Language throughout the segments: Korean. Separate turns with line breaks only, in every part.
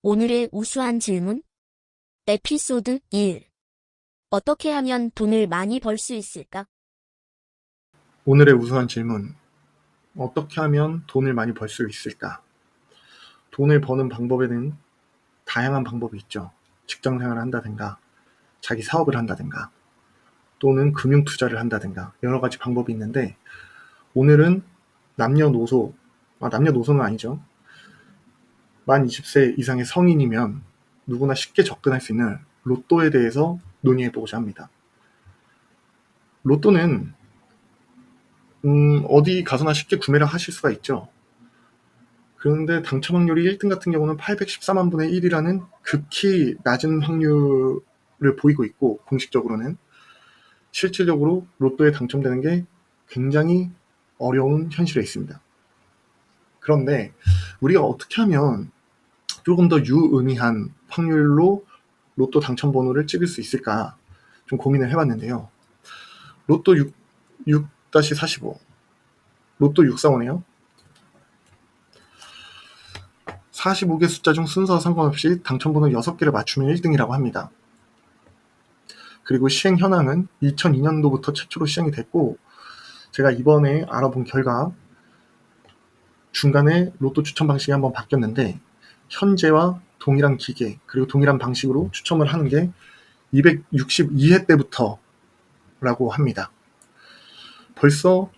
오늘의 우수한 질문. 에피소드 1. 어떻게 하면 돈을 많이 벌 수 있을까?
오늘의 우수한 질문. 어떻게 하면 돈을 많이 벌 수 있을까? 돈을 버는 방법에는 다양한 방법이 있죠. 직장 생활을 한다든가, 자기 사업을 한다든가, 또는 금융 투자를 한다든가, 여러 가지 방법이 있는데, 오늘은 남녀노소는 아니죠. 만 20세 이상의 성인이면 누구나 쉽게 접근할 수 있는 로또에 대해서 논의해보고자 합니다. 로또는 어디 가서나 쉽게 구매를 하실 수가 있죠. 그런데 당첨 확률이 1등 같은 경우는 814만 분의 1이라는 극히 낮은 확률을 보이고 있고, 공식적으로는 실질적으로 로또에 당첨되는 게 굉장히 어려운 현실에 있습니다. 그런데 우리가 어떻게 하면 조금 더 유의미한 확률로 로또 당첨 번호를 찍을 수 있을까 좀 고민을 해봤는데요. 로또 6-45, 로또 645네요. 45개 숫자 중 순서와 상관없이 당첨번호 6개를 맞추면 1등이라고 합니다. 그리고 시행 현황은 2002년도부터 최초로 시행이 됐고, 제가 이번에 알아본 결과 중간에 로또 추첨 방식이 한번 바뀌었는데, 현재와 동일한 기계 그리고 동일한 방식으로 추첨을 하는 게 262회 때부터라고 합니다. 벌써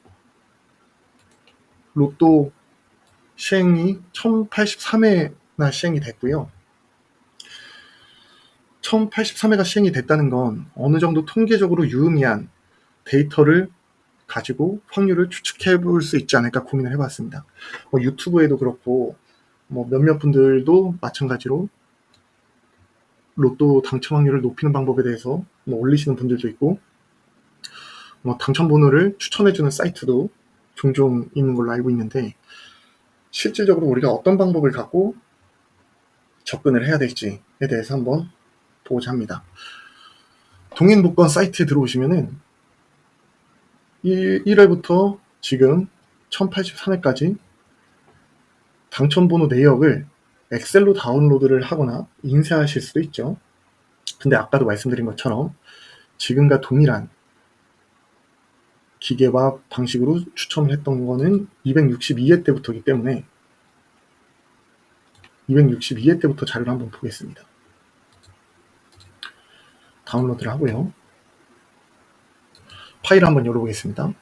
로또 시행이 1083회나 시행이 됐고요. 1083회가 시행이 됐다는 건 어느 정도 통계적으로 유의미한 데이터를 가지고 확률을 추측해 볼 수 있지 않을까 고민을 해봤습니다. 유튜브에도 그렇고 몇몇 분들도 마찬가지로 로또 당첨 확률을 높이는 방법에 대해서 올리시는 분들도 있고, 당첨 번호를 추천해주는 사이트도 종종 있는 걸로 알고 있는데, 실질적으로 우리가 어떤 방법을 갖고 접근을 해야 될지에 대해서 한번 보고자 합니다. 동인복권 사이트에 들어오시면은 1회부터 지금 1083회까지 당첨번호 내역을 엑셀로 다운로드를 하거나 인쇄하실 수도 있죠. 근데 아까도 말씀드린 것처럼 지금과 동일한 기계와 방식으로 추첨을 했던 거는 262회 때부터이기 때문에 262회 때부터 자료를 한번 보겠습니다. 다운로드를 하고요. 파일을 한번 열어보겠습니다.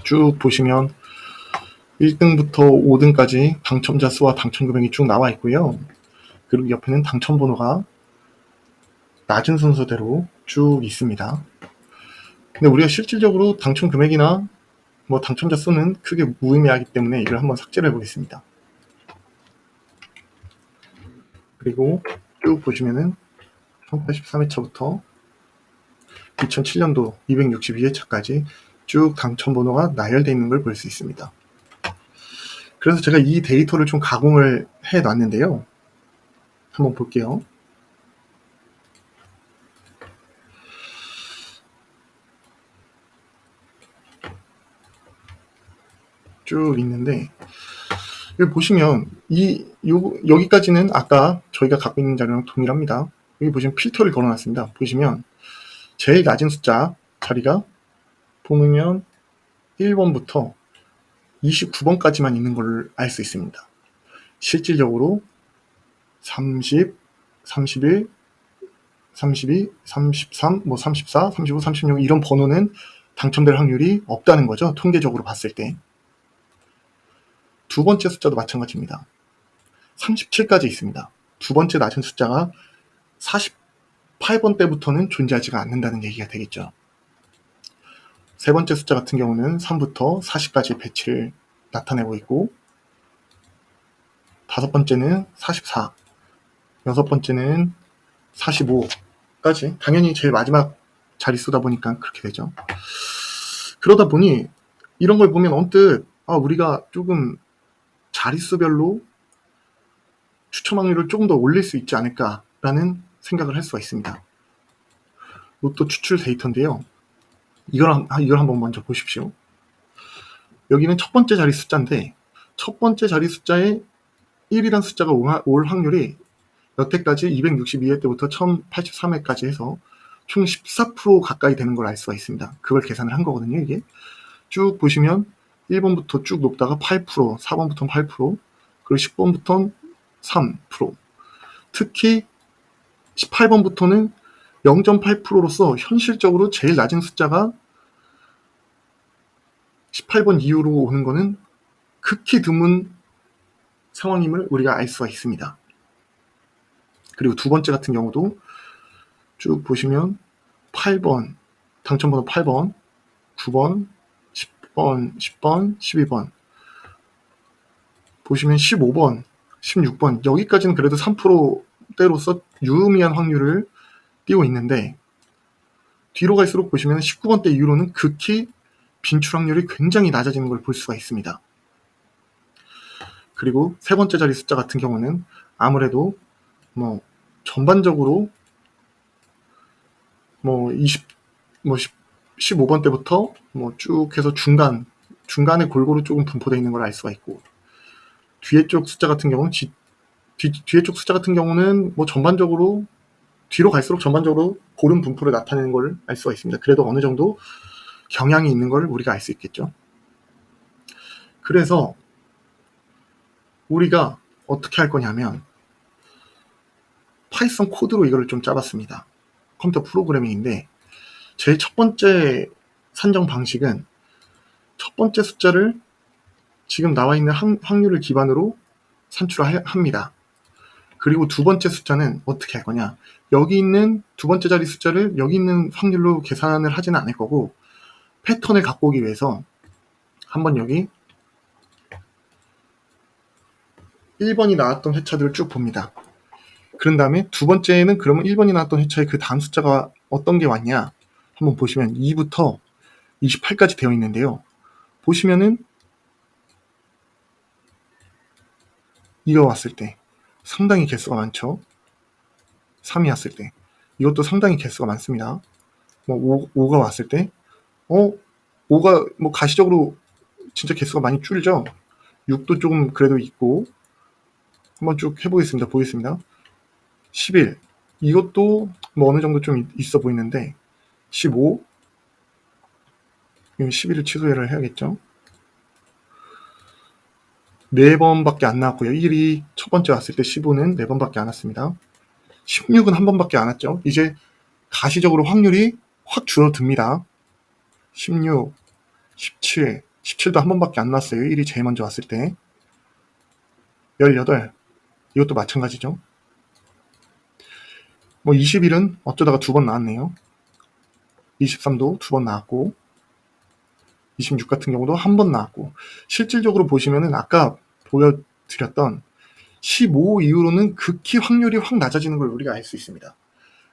쭉 보시면 1등부터 5등까지 당첨자 수와 당첨 금액이 쭉 나와 있고요. 그리고 옆에는 당첨 번호가 낮은 순서대로 쭉 있습니다. 근데 우리가 실질적으로 당첨 금액이나 당첨자 수는 크게 무의미하기 때문에 이걸 한번 삭제를 해보겠습니다. 그리고 쭉 보시면은 1083회차부터 2007년도 262회차까지 쭉 당첨 번호가 나열되어 있는 걸 볼 수 있습니다. 그래서 제가 이 데이터를 좀 가공을 해 놨는데요. 한번 볼게요. 쭉 있는데, 여기 보시면 여기까지는 아까 저희가 갖고 있는 자료랑 동일합니다. 여기 보시면 필터를 걸어놨습니다. 보시면 제일 낮은 숫자 자리가 보면 1번부터 29번까지만 있는 걸 알 수 있습니다. 실질적으로 30, 31, 32, 33, 34, 35, 36 이런 번호는 당첨될 확률이 없다는 거죠. 통계적으로 봤을 때. 두 번째 숫자도 마찬가지입니다. 37까지 있습니다. 두 번째 낮은 숫자가 48번 때부터는 존재하지가 않는다는 얘기가 되겠죠. 세 번째 숫자 같은 경우는 3부터 40까지 배치를 나타내고 있고, 다섯 번째는 44, 여섯 번째는 45까지, 당연히 제일 마지막 자릿수다 보니까 그렇게 되죠. 그러다 보니 이런 걸 보면 언뜻 우리가 조금 자릿수별로 추첨 확률을 조금 더 올릴 수 있지 않을까 라는 생각을 할 수가 있습니다. 로또 추출 데이터인데요. 이걸 한번 먼저 보십시오. 여기는 첫 번째 자리 숫자인데 첫 번째 자리 숫자에 1이란 숫자가 올 확률이 여태까지 262회 때부터 1083회까지 해서 총 14% 가까이 되는 걸 알 수가 있습니다. 그걸 계산을 한 거거든요. 이게 쭉 보시면 1번부터 쭉 높다가 8%, 4번부터는 8%, 그리고 10번부터는 3%, 특히 18번부터는 0.8%로서 현실적으로 제일 낮은 숫자가 18번 이후로 오는 거는 극히 드문 상황임을 우리가 알 수가 있습니다. 그리고 두 번째 같은 경우도 쭉 보시면 8번, 당첨번호 8번, 9번, 10번, 10번, 12번 보시면 15번, 16번 여기까지는 그래도 3%대로서 유의미한 확률을 띄고 있는데 뒤로 갈수록 보시면 19번대 이후로는 극히 빈출 확률이 굉장히 낮아지는 걸 볼 수가 있습니다. 그리고 세 번째 자리 숫자 같은 경우는 아무래도 전반적으로 15번 때부터 쭉 해서 중간에 골고루 조금 분포되어 있는 걸 알 수가 있고 뒤에 쪽 숫자 같은 경우는 뒤에 쪽 숫자 같은 경우는 전반적으로 뒤로 갈수록 전반적으로 고른 분포를 나타내는 걸 알 수가 있습니다. 그래도 어느 정도 경향이 있는 걸 우리가 알 수 있겠죠. 그래서 우리가 어떻게 할 거냐면 파이썬 코드로 이거를 좀 짜봤습니다. 컴퓨터 프로그래밍인데 제일 첫 번째 산정 방식은 첫 번째 숫자를 지금 나와 있는 확률을 기반으로 산출합니다. 그리고 두 번째 숫자는 어떻게 할 거냐. 여기 있는 두 번째 자리 숫자를 여기 있는 확률로 계산을 하지는 않을 거고 패턴을 갖고 오기 위해서 한번 여기 1번이 나왔던 회차들을 쭉 봅니다. 그런 다음에 두 번째는 그러면 1번이 나왔던 회차에 그 다음 숫자가 어떤 게 왔냐 한번 보시면 2부터 28까지 되어 있는데요. 보시면은 이거 왔을 때 상당히 개수가 많죠. 3이 왔을 때 이것도 상당히 개수가 많습니다. 5가 왔을 때 5가 가시적으로 진짜 개수가 많이 줄죠. 6도 조금 그래도 있고 한번 쭉 해보겠습니다. 보겠습니다. 11 이것도 어느 정도 좀 있어 보이는데 15 11을 취소를 해야겠죠. 4번밖에 안 나왔고요. 1이 첫 번째 왔을 때 15는 4번밖에 안 왔습니다. 16은 한 번밖에 안 왔죠. 이제 가시적으로 확률이 확 줄어듭니다. 16, 17, 17도 한 번밖에 안 나왔어요. 1이 제일 먼저 왔을 때. 18 이것도 마찬가지죠. 21은 어쩌다가 2번 나왔네요. 23도 2번 나왔고 26 같은 경우도 한 번 나왔고 실질적으로 보시면은 아까 보여드렸던 15 이후로는 극히 확률이 확 낮아지는 걸 우리가 알 수 있습니다.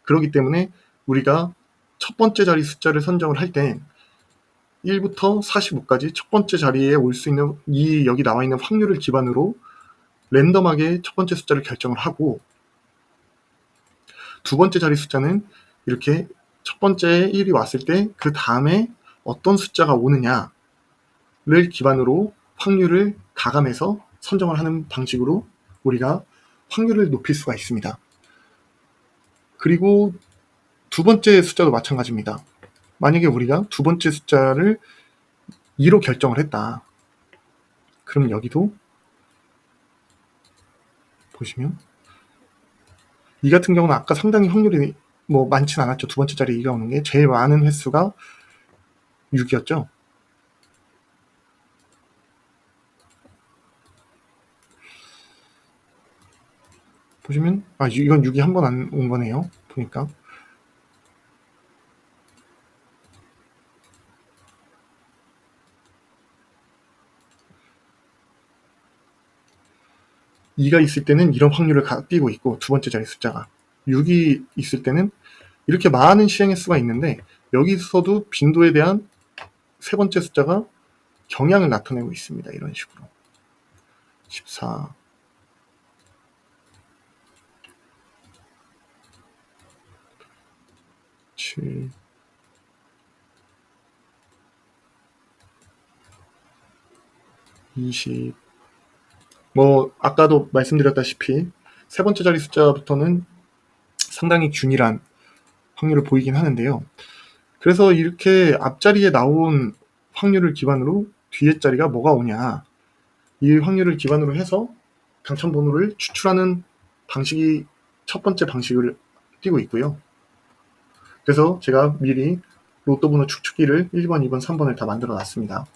그렇기 때문에 우리가 첫 번째 자리 숫자를 선정을 할 때 1부터 45까지 첫 번째 자리에 올 수 있는 여기 나와 있는 확률을 기반으로 랜덤하게 첫 번째 숫자를 결정을 하고 두 번째 자리 숫자는 이렇게 첫 번째 1이 왔을 때 그 다음에 어떤 숫자가 오느냐를 기반으로 확률을 가감해서 선정을 하는 방식으로 우리가 확률을 높일 수가 있습니다. 그리고 두 번째 숫자도 마찬가지입니다. 만약에 우리가 두 번째 숫자를 2로 결정을 했다. 그럼 여기도 보시면 이 같은 경우는 아까 상당히 확률이 많진 않았죠. 두 번째 자리 2가 오는 게 제일 많은 횟수가 6이었죠. 보시면 이건 6이 한 번 안 온 거네요. 보니까 2가 있을 때는 이런 확률을 띄고 있고 두 번째 자리 숫자가 6이 있을 때는 이렇게 많은 시행 횟수가 있는데 여기서도 빈도에 대한 세 번째 숫자가 경향을 나타내고 있습니다. 이런 식으로 14 7, (20) 뭐 아까도 말씀드렸다시피 세 번째 자리 숫자부터는 상당히 균일한 확률을 보이긴 하는데요. 그래서 이렇게 앞자리에 나온 확률을 기반으로 뒤에 자리가 뭐가 오냐, 이 확률을 기반으로 해서 당첨 번호를 추출하는 방식이 첫 번째 방식을 띄고 있고요. 그래서 제가 미리 로또 번호 추측기를 1번, 2번, 3번을 다 만들어 놨습니다.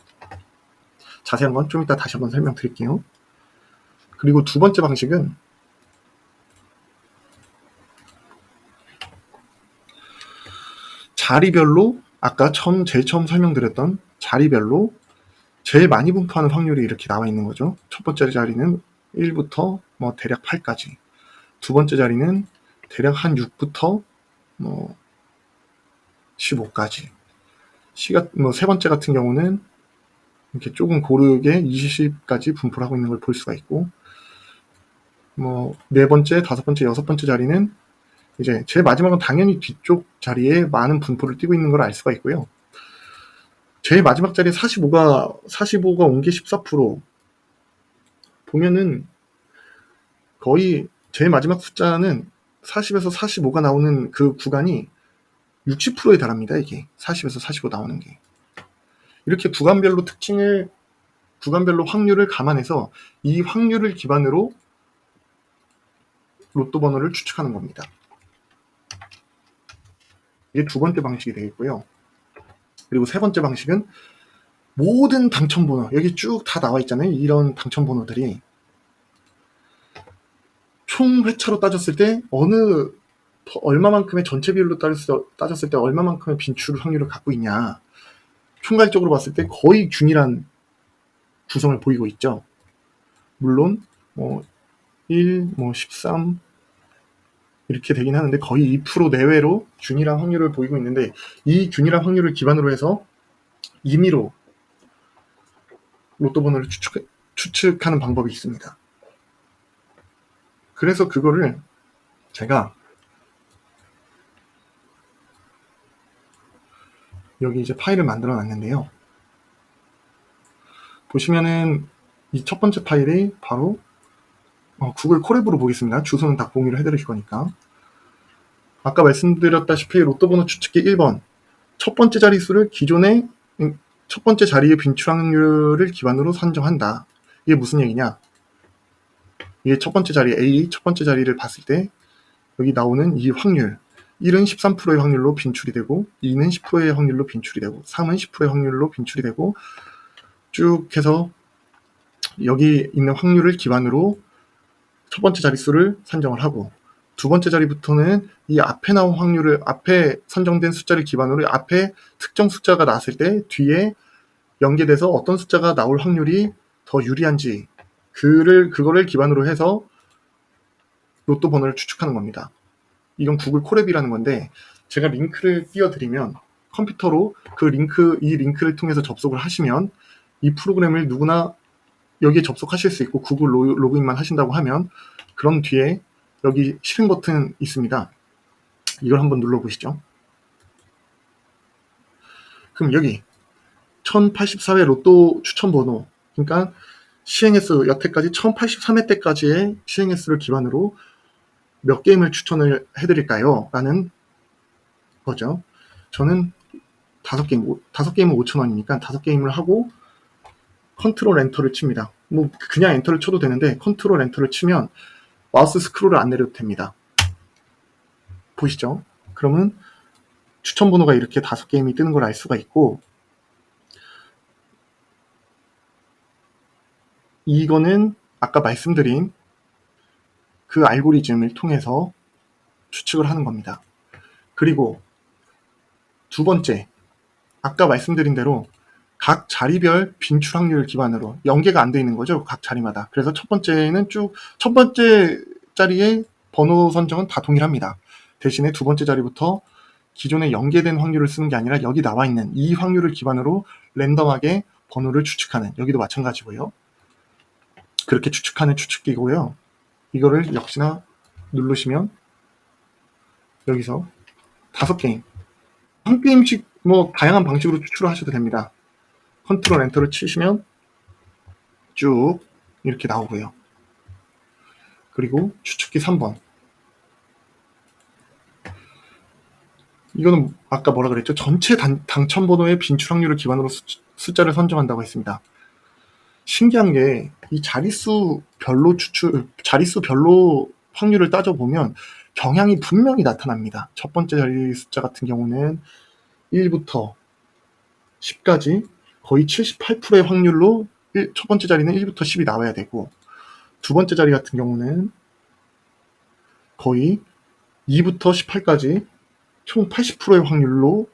자세한 건 좀 이따 다시 한번 설명드릴게요. 그리고 두 번째 방식은 자리별로, 아까 제일 처음 설명드렸던 자리별로 제일 많이 분포하는 확률이 이렇게 나와 있는 거죠. 첫 번째 자리는 1부터 뭐 대략 8까지, 두 번째 자리는 대략 한 6부터 뭐 15까지, 세 번째 같은 경우는 이렇게 조금 고르게 20까지 분포를 하고 있는 걸 볼 수가 있고, 뭐 네 번째, 다섯 번째, 여섯 번째 자리는 이제 제일 마지막은 당연히 뒤쪽 자리에 많은 분포를 띄고 있는 걸 알 수가 있고요. 제일 마지막 자리에 45가 온 게 14%. 보면은 거의 제일 마지막 숫자는 40에서 45가 나오는 그 구간이 60%에 달합니다. 이게 40에서 45 나오는 게. 이렇게 구간별로 확률을 감안해서 이 확률을 기반으로 로또 번호를 추측하는 겁니다. 이게 두 번째 방식이 되겠고요. 그리고 세 번째 방식은 모든 당첨 번호, 여기 쭉 다 나와 있잖아요. 이런 당첨 번호들이 총 회차로 따졌을 때 얼마만큼의 전체 비율로 따졌을 때 얼마만큼의 빈출 확률을 갖고 있냐, 총괄적으로 봤을 때 거의 균일한 구성을 보이고 있죠. 물론 1, 13 이렇게 되긴 하는데 거의 2% 내외로 균일한 확률을 보이고 있는데, 이 균일한 확률을 기반으로 해서 임의로 로또 번호를 추측하는 방법이 있습니다. 그래서 그거를 제가 여기 이제 파일을 만들어 놨는데요. 보시면은 이 첫 번째 파일이 바로 구글 콜앱으로 보겠습니다. 주소는 다 공유를 해드릴 거니까. 아까 말씀드렸다시피 로또 번호 추측기 1번, 첫 번째 자릿수를 기존의 첫 번째 자리의 빈출 확률을 기반으로 산정한다. 이게 무슨 얘기냐? 이게 첫 번째 자리 A, 첫 번째 자리를 봤을 때 여기 나오는 이 확률, 1은 13%의 확률로 빈출이 되고, 2는 10%의 확률로 빈출이 되고, 3은 10%의 확률로 빈출이 되고, 쭉 해서 여기 있는 확률을 기반으로 첫 번째 자릿수를 산정을 하고, 두 번째 자리부터는 이 앞에 나온 확률을, 앞에 선정된 숫자를 기반으로 앞에 특정 숫자가 나왔을 때 뒤에 연계돼서 어떤 숫자가 나올 확률이 더 유리한지, 그거를 기반으로 해서 로또 번호를 추측하는 겁니다. 이건 구글 콜앱이라는 건데, 제가 링크를 띄워드리면 컴퓨터로 이 링크를 통해서 접속을 하시면 이 프로그램을 누구나 여기에 접속하실 수 있고, 구글 로그인만 하신다고 하면, 그럼 뒤에 여기 실행 버튼 있습니다. 이걸 한번 눌러보시죠. 그럼 여기 1084회 로또 추천 번호, 그러니까 시행횟수, 여태까지 1083회 때까지의 시행횟수를 기반으로 몇 게임을 추천을 해드릴까요? 라는 거죠. 저는 5게임은 5,000원이니까 5게임을 하고 컨트롤 엔터를 칩니다. 뭐 그냥 엔터를 쳐도 되는데 컨트롤 엔터를 치면 마우스 스크롤을 안 내려도 됩니다. 보이시죠? 그러면 추천 번호가 이렇게 5게임이 뜨는 걸 알 수가 있고, 이거는 아까 말씀드린 그 알고리즘을 통해서 추측을 하는 겁니다. 그리고 두 번째, 아까 말씀드린 대로 각 자리별 빈출 확률 기반으로 연계가 안 돼 있는 거죠. 각 자리마다. 그래서 첫 번째 자리의 번호 선정은 다 동일합니다. 대신에 두 번째 자리부터 기존에 연계된 확률을 쓰는 게 아니라 여기 나와 있는 이 확률을 기반으로 랜덤하게 번호를 추측하는, 여기도 마찬가지고요. 그렇게 추측하는 추측기고요. 이거를 역시나 누르시면 여기서 5게임, 한 게임씩 뭐 다양한 방식으로 추출을 하셔도 됩니다. 컨트롤 엔터를 치시면 쭉 이렇게 나오고요. 그리고 추측기 3번. 이거는 아까 뭐라 그랬죠? 전체 당첨 번호의 빈출 확률을 기반으로 숫자를 선정한다고 했습니다. 신기한 게 이 자릿수별로 확률을 따져보면 경향이 분명히 나타납니다. 첫 번째 자리 숫자 같은 경우는 1부터 10까지 거의 78%의 확률로 첫 번째 자리는 1부터 10이 나와야 되고, 두 번째 자리 같은 경우는 거의 2부터 18까지 총 80%의 확률로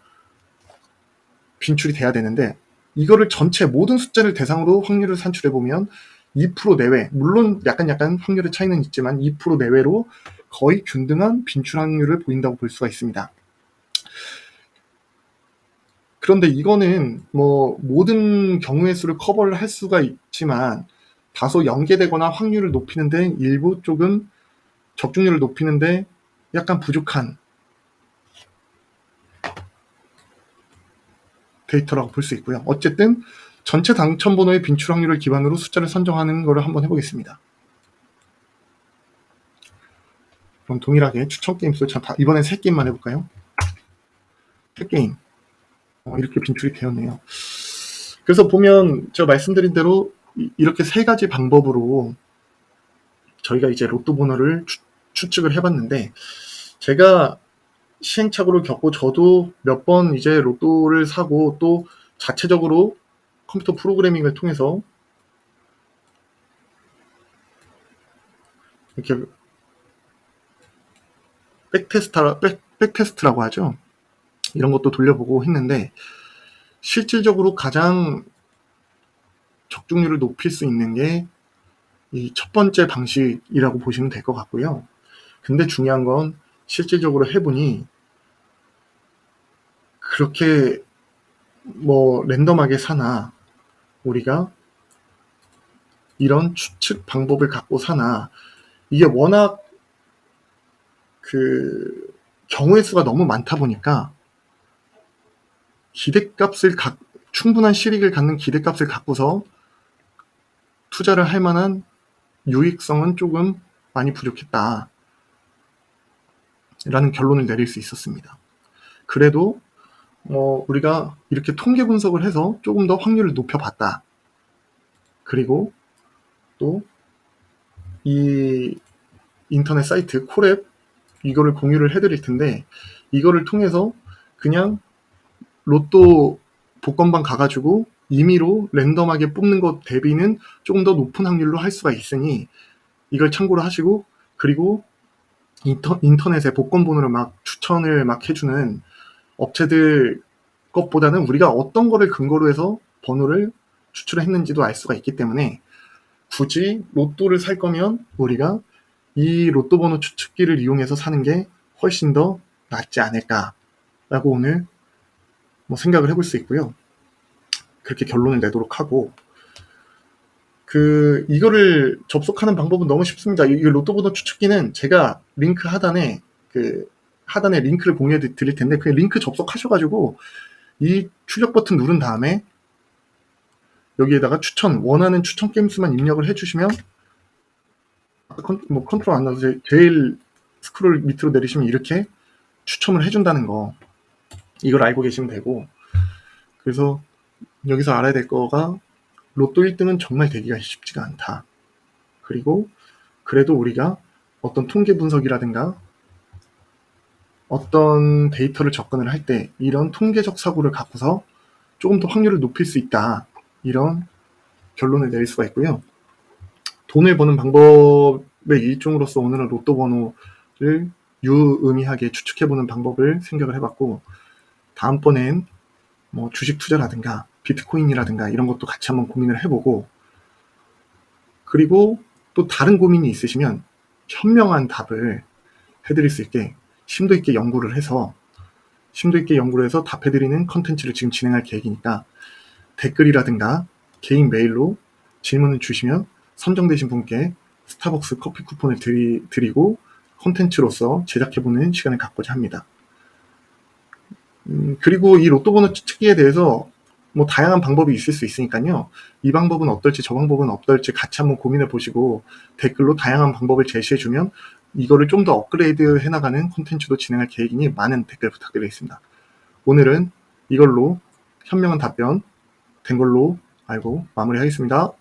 빈출이 돼야 되는데, 이거를 전체 모든 숫자를 대상으로 확률을 산출해보면 2% 내외, 물론 약간 확률의 차이는 있지만 2% 내외로 거의 균등한 빈출 확률을 보인다고 볼 수가 있습니다. 그런데 이거는 뭐 모든 경우의 수를 커버를 할 수가 있지만 다소 연계되거나 확률을 높이는데 일부 조금 적중률을 높이는데 약간 부족한 데이터라고 볼 수 있고요. 어쨌든 전체 당첨 번호의 빈출 확률을 기반으로 숫자를 선정하는 거를 한번 해보겠습니다. 그럼 동일하게 추천 게임 수, 이번엔 3게임만 해볼까요? 3게임. 이렇게 빈출이 되었네요. 그래서 보면 제가 말씀드린 대로 이렇게 3가지 방법으로 저희가 이제 로또 번호를 추측을 해봤는데, 제가 시행착오를 겪고 저도 몇 번 이제 로또를 사고 또 자체적으로 컴퓨터 프로그래밍을 통해서 이렇게 백테스트라고 하죠. 이런 것도 돌려보고 했는데 실질적으로 가장 적중률을 높일 수 있는 게 이 첫 번째 방식이라고 보시면 될 것 같고요. 근데 중요한 건 실질적으로 해보니 그렇게 뭐 랜덤하게 사나 우리가 이런 추측 방법을 갖고 사나 이게 워낙 그 경우의 수가 너무 많다 보니까 충분한 실익을 갖는 기대값을 갖고서 투자를 할 만한 유익성은 조금 많이 부족했다 라는 결론을 내릴 수 있었습니다. 그래도 우리가 이렇게 통계 분석을 해서 조금 더 확률을 높여봤다. 그리고 또 이 인터넷 사이트 콜앱 이거를 공유를 해드릴 텐데, 이거를 통해서 그냥 로또 복권방 가가지고 임의로 랜덤하게 뽑는 것 대비는 조금 더 높은 확률로 할 수가 있으니 이걸 참고로 하시고, 그리고 인터넷에 복권 번호를 막 추천을 막 해주는 업체들 것보다는 우리가 어떤 거를 근거로 해서 번호를 추출을 했는지도 알 수가 있기 때문에 굳이 로또를 살 거면 우리가 이 로또 번호 추측기를 이용해서 사는 게 훨씬 더 낫지 않을까라고 오늘 뭐 생각을 해볼 수 있고요. 그렇게 결론을 내도록 하고, 이거를 접속하는 방법은 너무 쉽습니다. 이 로또 번호 추측기는 제가 링크 하단에 링크를 공유해 드릴 텐데 그 링크 접속하셔가지고 이 출력 버튼 누른 다음에 여기에다가 원하는 추천 게임 수만 입력을 해주시면 컨트롤 안 나서 제일 스크롤 밑으로 내리시면 이렇게 추첨을 해준다는 거, 이걸 알고 계시면 되고, 그래서 여기서 알아야 될 거가 로또 1등은 정말 되기가 쉽지가 않다. 그리고 그래도 우리가 어떤 통계 분석이라든가 어떤 데이터를 접근을 할 때 이런 통계적 사고를 갖고서 조금 더 확률을 높일 수 있다. 이런 결론을 내릴 수가 있고요. 돈을 버는 방법의 일종으로서 오늘은 로또 번호를 유의미하게 추측해보는 방법을 생각을 해봤고, 다음번엔 뭐 주식 투자라든가 비트코인이라든가 이런 것도 같이 한번 고민을 해보고, 그리고 또 다른 고민이 있으시면 현명한 답을 해드릴 수 있게 심도 있게 연구를 해서 답해드리는 컨텐츠를 지금 진행할 계획이니까 댓글이라든가 개인 메일로 질문을 주시면 선정되신 분께 스타벅스 커피 쿠폰을 드리고 콘텐츠로서 제작해보는 시간을 갖고자 합니다. 그리고 이 로또 번호 추측기에 대해서 뭐 다양한 방법이 있을 수 있으니까요. 이 방법은 어떨지 저 방법은 어떨지 같이 한번 고민해 보시고 댓글로 다양한 방법을 제시해 주면 이거를 좀 더 업그레이드 해나가는 콘텐츠도 진행할 계획이니 많은 댓글 부탁드리겠습니다. 오늘은 이걸로 현명한 답변 된 걸로 알고 마무리하겠습니다.